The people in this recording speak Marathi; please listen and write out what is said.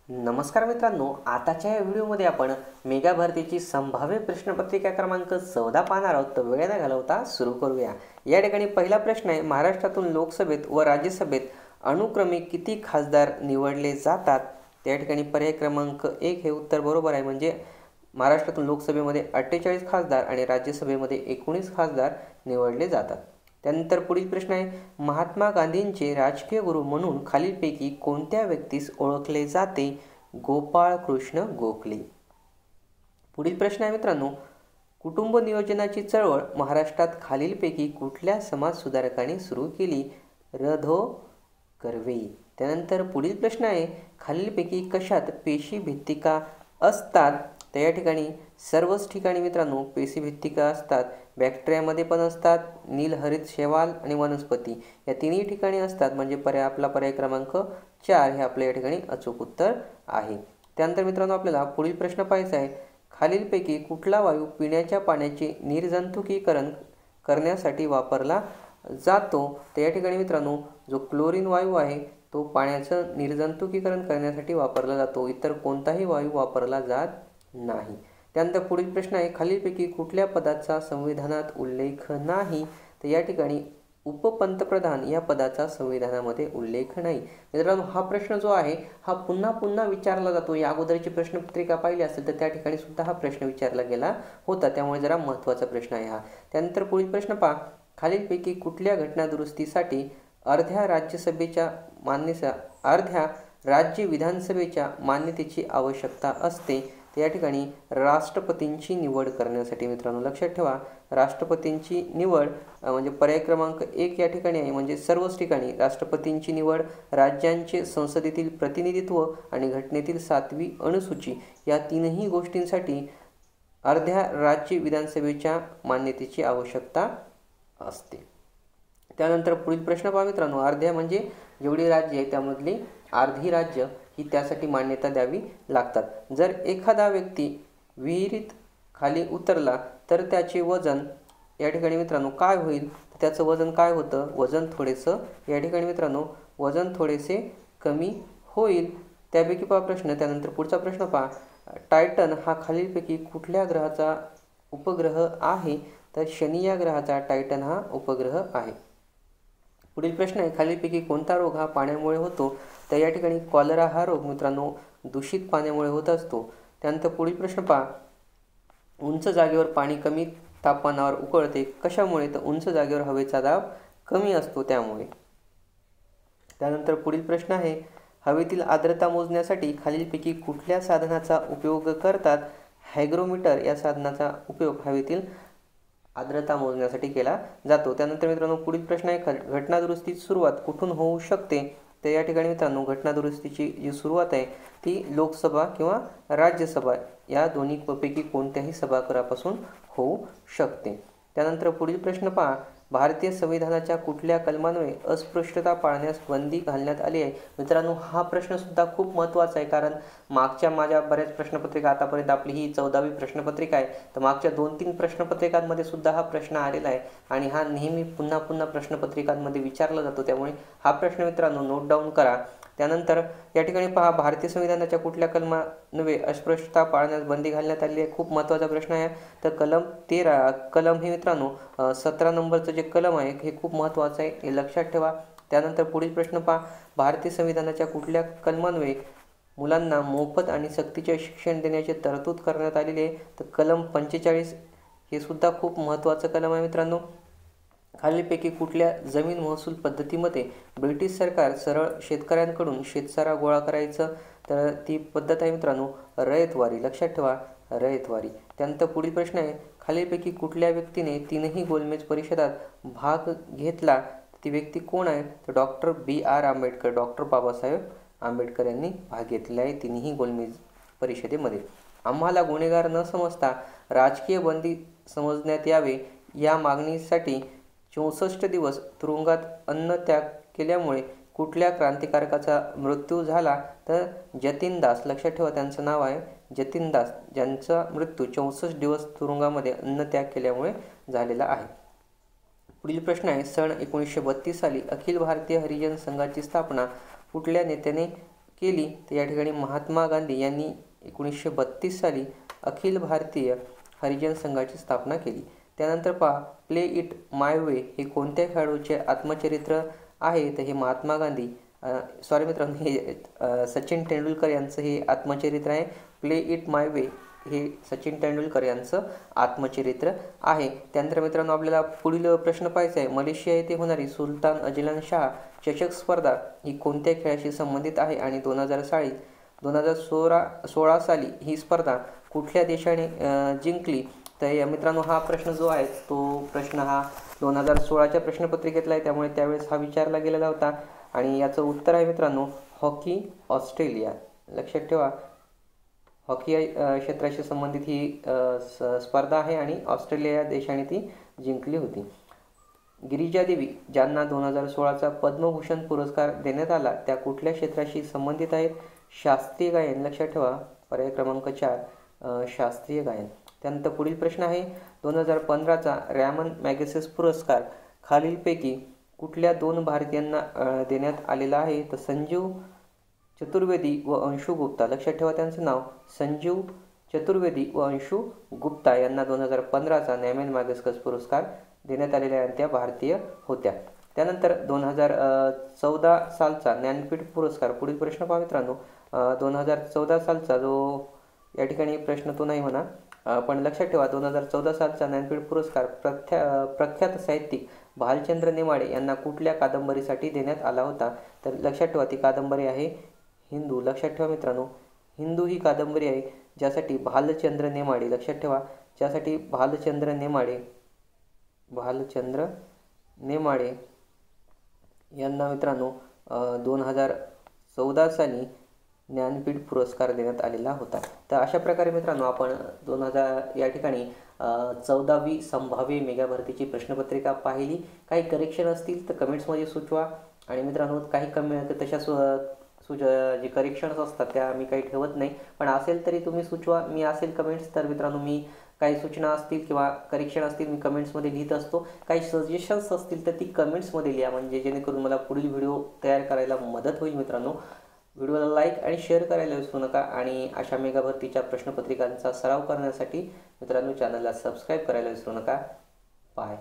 नमस्कार मित्रांनो, आताच्या या व्हिडिओमध्ये आपण मेगा भरतीची संभाव्य प्रश्नपत्रिका क्रमांक 14 पाहणार आहोत. तर वेळ न घालवता सुरू करूया. या ठिकाणी पहिला प्रश्न आहे, महाराष्ट्रातून लोकसभेत व राज्यसभेत अनुक्रमे किती खासदार निवडले जातात? त्या ठिकाणी पर्याय क्रमांक 1 हे उत्तर बरोबर आहे. म्हणजे महाराष्ट्रातून लोकसभेमध्ये 48 खासदार आणि राज्यसभेमध्ये 19 खासदार निवडले जातात. त्यानंतर पुढील प्रश्न आहे, महात्मा गांधींचे राजकीय गुरु म्हणून खालीलपैकी कोणत्या व्यक्तीस ओळखले जाते? गोपाळ कृष्ण गोखले. पुढील प्रश्न आहे मित्रांनो, कुटुंब नियोजनाची चळवळ महाराष्ट्रात खालीलपैकी कुठल्या समाजसुधारकाने सुरू केली? र.धो. कर्वे. त्यानंतर पुढील प्रश्न आहे, खालीलपैकी कशात पेशीभित्तिका असतात? तर या ठिकाणी सर्वच ठिकाणी मित्रांनो पेशीभित्तिका असतात. बॅक्टेरियामध्ये पण असतात, नीलहरित शैवाल आणि वनस्पती या तिन्ही ठिकाणी असतात. म्हणजे आपला पर्याय क्रमांक 4 हे आपल्या या ठिकाणी अचूक उत्तर आहे. त्यानंतर मित्रांनो आपल्याला पुढील प्रश्न पाहायचा आहे, खालीलपैकी कुठला वायू पिण्याच्या पाण्याचे निर्जंतुकीकरण करण्यासाठी वापरला जातो? तर या ठिकाणी मित्रांनो जो क्लोरीन वायू आहे तो पाण्याचं निर्जंतुकीकरण करण्यासाठी वापरला जातो. इतर कोणताही वायू वापरला जात नाही. त्यानंतर पुढील प्रश्न आहे, खालीलपैकी कुठल्या पदाचा संविधानात उल्लेख नाही? तर या ठिकाणी उपपंतप्रधान या पदाचा संविधानामध्ये उल्लेख नाही. मित्रांनो हा प्रश्न जो आहे हा पुन्हा पुन्हा विचारला जातो. या अगोदरची प्रश्नपत्रिका पाहिली असेल तर त्या ठिकाणी सुद्धा हा प्रश्न विचारला गेला होता, त्यामुळे जरा महत्त्वाचा प्रश्न आहे हा. त्यानंतर पुढील प्रश्न पहा, खालीलपैकी कुठल्या घटनादुरुस्तीसाठी अर्ध्या राज्य विधानसभेच्या मान्यतेची आवश्यकता असते? तर या ठिकाणी राष्ट्रपतींची निवड करण्यासाठी. मित्रांनो लक्षात ठेवा, राष्ट्रपतींची निवड म्हणजे पर्याय क्रमांक 1 या ठिकाणी आहे. म्हणजे सर्वच ठिकाणी राष्ट्रपतींची निवड, राज्यांचे संसदेतील प्रतिनिधित्व आणि घटनेतील 7वी अनुसूची या तीनही गोष्टींसाठी अर्ध्या राज्य विधानसभेच्या मान्यतेची आवश्यकता असते. त्यानंतर पुढील प्रश्न पहा मित्रांनो, अर्ध्या म्हणजे जेवढी राज्य आहे त्यामधली अर्धी राज्य ही त्यासाठी मान्यता द्यावी लागतात. जर एखादा व्यक्ती विहिरीत खाली उतरला तर त्याचे वजन या ठिकाणी मित्रांनो काय होईल? त्याचं वजन काय होतं? वजन थोडेसं या ठिकाणी मित्रांनो वजन थोडेसे कमी होईल. त्यापैकी पहा प्रश्न. त्यानंतर पुढचा प्रश्न पहा, टायटन हा खालीलपैकी कुठल्या ग्रहाचा उपग्रह आहे? तर शनी या ग्रहाचा टायटन हा उपग्रह आहे. पुढील प्रश्न आहे, खालीलपैकी कोणता रोग हा पाण्यामुळे होतो? तर या ठिकाणी कॉलरा हा रोग मित्रांनो दूषित पाण्यामुळे होत असतो. त्यानंतर पुढील प्रश्न पहा, उंच जागेवर पाणी कमी तापमानावर उकळते कशामुळे? तर उंच जागेवर हवेचा दाब कमी असतो त्यामुळे. त्यानंतर पुढील प्रश्न आहे, हवेतील आर्द्रता मोजण्यासाठी खालीलपैकी कुठल्या साधनाचा उपयोग करतात? हायग्रोमीटर या साधनाचा उपयोग हवेतील आर्द्रता मोजण्यासाठी केला जातो. त्यानंतर मित्रांनो पुढील प्रश्न आहे, घटनादुरुस्तीची सुरुवात कुठून होऊ शकते? तर या ठिकाणी मित्रांनो घटनादुरुस्तीची जी सुरुवात आहे ती लोकसभा किंवा राज्यसभा या दोन्हीपैकी कोणत्याही सभागृहापासून होऊ शकते. त्यानंतर पुढील प्रश्न पहा, भारतीय संविधानाच्या कुठल्या कलमान्वये अस्पृश्यता पाळण्यास बंदी घालण्यात आली आहे? मित्रांनो हा प्रश्नसुद्धा खूप महत्त्वाचा आहे, कारण मागच्या माझ्या बऱ्याच प्रश्नपत्रिका, आतापर्यंत आपली ही 14वी प्रश्नपत्रिका आहे, तर मागच्या 2-3 प्रश्नपत्रिकांमध्ये सुद्धा हा प्रश्न आलेला आहे आणि हा नेहमी पुन्हा पुन्हा प्रश्नपत्रिकांमध्ये विचारला जातो. त्यामुळे हा प्रश्न मित्रांनो नोट डाऊन करा. त्यानंतर या ठिकाणी पहा, भारतीय संविधानाच्या कुठल्या कलमान्वये अस्पृश्यता पाळण्यास बंदी घालण्यात आली आहे? खूप महत्त्वाचा प्रश्न आहे. तर कलम 13 कलम हे मित्रांनो 17 नंबरचं जे कलम आहे हे खूप महत्त्वाचं आहे, हे लक्षात ठेवा. त्यानंतर पुढील प्रश्न पहा, भारतीय संविधानाच्या कुठल्या कलमान्वये मुलांना मोफत आणि सक्तीचे शिक्षण देण्याची तरतूद करण्यात आलेली आहे? तर कलम 45 हे सुद्धा खूप महत्त्वाचं कलम आहे मित्रांनो. खालीलपैकी कुठल्या जमीन महसूल पद्धतीमध्ये ब्रिटिश सरकार सरळ शेतकऱ्यांकडून शेतसारा गोळा करायचं? तर ती पद्धत आहे मित्रांनो रयतवारी. लक्षात ठेवा, रयतवारी. त्यानंतर पुढील प्रश्न आहे, खालीलपैकी कुठल्या व्यक्तीने तीनही गोलमेज परिषदात भाग घेतला? ती व्यक्ती कोण आहे? तर doctor B.R. Ambedkar. Doctor Babasaheb Ambedkar यांनी भाग घेतलेला आहे तिन्ही गोलमेज परिषदेमध्ये. आम्हाला गुन्हेगार न समजता राजकीय बंदी समजण्यात यावे या मागणीसाठी 64 दिवस तुरुंगात अन्नत्याग केल्यामुळे कुठल्या क्रांतिकारकाचा मृत्यू झाला? तर जतीन दास. लक्षात ठेवा त्यांचं नाव आहे जतीन दास, ज्यांचा मृत्यू 64 दिवस तुरुंगामध्ये अन्नत्याग केल्यामुळे झालेला आहे. पुढील प्रश्न आहे, सन 1932 साली अखिल भारतीय हरिजन संघाची स्थापना कुठल्या नेत्याने केली तर या ठिकाणी महात्मा गांधी यांनी 1932 साली अखिल भारतीय हरिजन संघाची स्थापना केली. त्यानंतर पहा, प्ले इट माय वे हे कोणत्या खेळाडूचे आत्मचरित्र आहे? तर हे महात्मा गांधी सॉरी मित्रांनो, हे सचिन तेंडुलकर यांचं हे आत्मचरित्र आहे. प्ले इट माय वे हे सचिन तेंडुलकर यांचं आत्मचरित्र आहे. त्यानंतर मित्रांनो आपल्याला पुढील प्रश्न पाहायचा आहे. मलेशिया येथे होणारी सुलतान अजलन शाह चषक स्पर्धा ही कोणत्या खेळाशी संबंधित आहे? आणि 2016 साली ही स्पर्धा कुठल्या देशाने जिंकली? तर या मित्रांनो हा प्रश्न जो आहे तो प्रश्न हा 2016च्या प्रश्नपत्रिकेतला आहे, त्यामुळे त्यावेळेस हा विचारला गेलेला होता. आणि याचं उत्तर आहे मित्रांनो हॉकी ऑस्ट्रेलिया. लक्षात ठेवा, हॉकी क्षेत्राशी संबंधित ही स्पर्धा आहे आणि ऑस्ट्रेलिया या देशाने ती जिंकली होती. गिरिजा देवी ज्यांना 2016चा पद्मभूषण पुरस्कार देण्यात आला त्या कुठल्या क्षेत्राशी संबंधित आहेत? शास्त्रीय गायन. लक्षात ठेवा, पर्याय क्रमांक 4 शास्त्रीय गायन. त्यानंतर पुढील प्रश्न आहे 2015चा रॅमन मॅगसेसे पुरस्कार खालीलपैकी कुठल्या 2 भारतीयांना देण्यात आलेला आहे? तर संजीव चतुर्वेदी व अंशु गुप्ता. लक्षात ठेवा त्यांचं नाव संजीव चतुर्वेदी व अंशु गुप्ता यांना 2015चा रॅमन मॅगसेसे पुरस्कार देण्यात आलेला आहे, त्या भारतीय होत्या. त्यानंतर 2014 सालचा ज्ञानपीठ पुरस्कार. पुढील प्रश्न पहा मित्रांनो, 2014 सालचा जो या ठिकाणी प्रश्न तो नाही म्हणा, पण लक्षात ठेवा 2014 सालचा ज्ञानपीठ पुरस्कार प्रख्यात साहित्यिक भालचंद्र नेमाडे यांना कुठल्या कादंबरीसाठी देण्यात आला होता? तर लक्षात ठेवा ती कादंबरी आहे हिंदू. लक्षात ठेवा मित्रांनो, हिंदू ही कादंबरी आहे ज्यासाठी भालचंद्र नेमाडे, लक्षात ठेवा, ज्यासाठी भालचंद्र नेमाडे यांना मित्रांनो 2014 साली ज्ञानपीठ पुरस्कार देण्यात आलेला होता. तर अशा प्रकारे मित्रांनो आपण 2000 या ठिकाणी 14वी संभाव्य मेगा भरतीची प्रश्नपत्रिका पाहिली. काही करेक्शन असतील तर कमेंट्समध्ये सुचवा. आणि मित्रांनो काही तशा जे करेक्शन्स असतात त्या मी काही ठेवत नाही, पण असेल तरी तुम्ही सुचवा. मी असेल कमेंट्स तर मित्रांनो मी काही सूचना असतील किंवा करेक्शन असतील मी कमेंट्समध्ये लिहित असतो. काही सजेशन्स असतील तर ती कमेंट्समध्ये लिहा, म्हणजे जेणेकरून मला पुढील व्हिडिओ तयार करायला मदत होईल. मित्रांनो व्हिडिओला लाईक आणि शेअर करायला विसरू नका. आणि अशा मेगा भरतीच्या प्रश्नपत्रिकांचा सराव करण्यासाठी मित्रांनो चॅनलला सबस्क्राईब करायला विसरू नका. बाय.